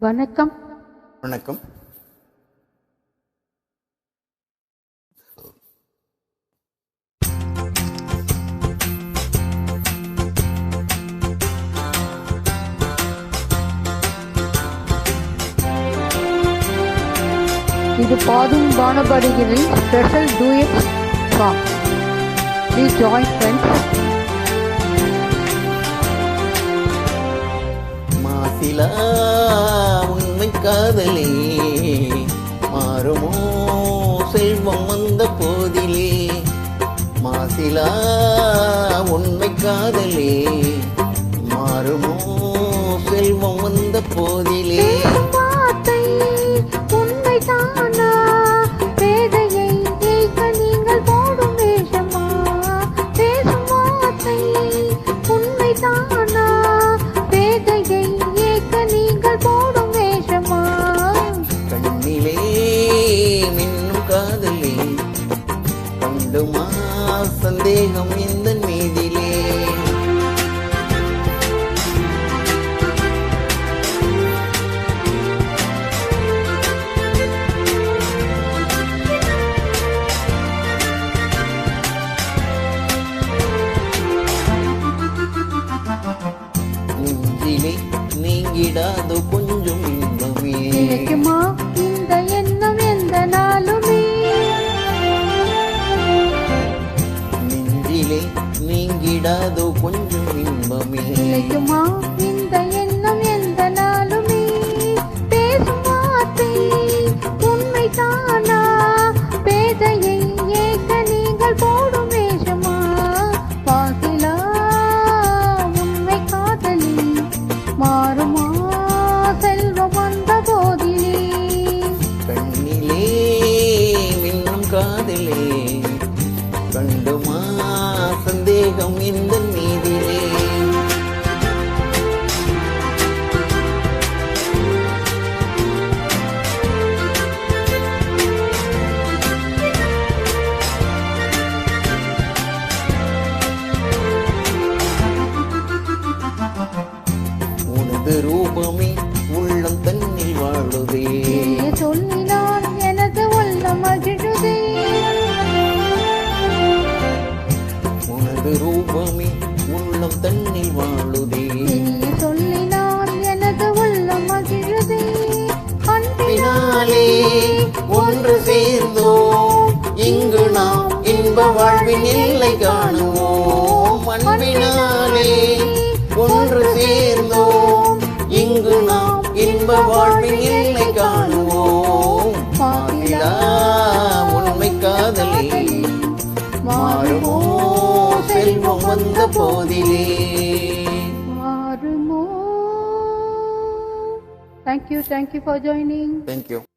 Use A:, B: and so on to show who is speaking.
A: வணக்கம்.
B: வணக்கம்.
A: இது பாதும் பானபாடிகளின் special duet song. Please join friends.
B: மாசிலா உண்மை காதலே மாறுமோ செல்வம் வந்த போதிலே. மாசிலா உண்மை காதலே மாறுமோ செல்வம் வந்த போதிலே. கண்டுமா சந்தேகம் இந்த மீதிலே. நெஞ்சிலே நீங்கிடாதோ கொஞ்சம் இன்பமே.
A: இந்த எண்ணம் எந்த நாளுமே
B: நீங்கிடாதோ கொஞ்சம் இன்பமே.
A: இந்த எண்ணம் எந்த நாளுமே. பேசும் வார்த்தை உண்மை தானா? பேதையை ஏக்க நீங்கள் போடும் வேஷமா? பாசிலா உண்மை காதலி மாறுமா செல்வம் வந்த போதிலே.
B: கண்ணிலே மின்னும் காதலே கண்டுமா சந்தேகம் இந்த மீதிலே. உனது ரூபமே உள்ளம் தன்னில் வாழுதே.
A: சொல்லினால் எனது உள்ளம் மகிழுதே.
B: உனது ரூபமே உள்ளம் தன்னில் வாழுதே.
A: சொல்லினால் எனது உள்ளம் மகிழுதே.
B: அன்பினாலே ஒன்று சேர்ந்தோம் இங்கு நாம் இன்ப வாழ்வின் எல்லை காணுவோம். அன்பினாலே ஒன்று சேர்ந்தோம் இங்கு நாம் இன்ப வாழ்வின் எல்லை காணுவோம். மாசிலா உண்மை காதலே மாறுமோ செல்வம் வந்த போதிலே.
A: மாறுமோ. Thank you for joining.
B: Thank you.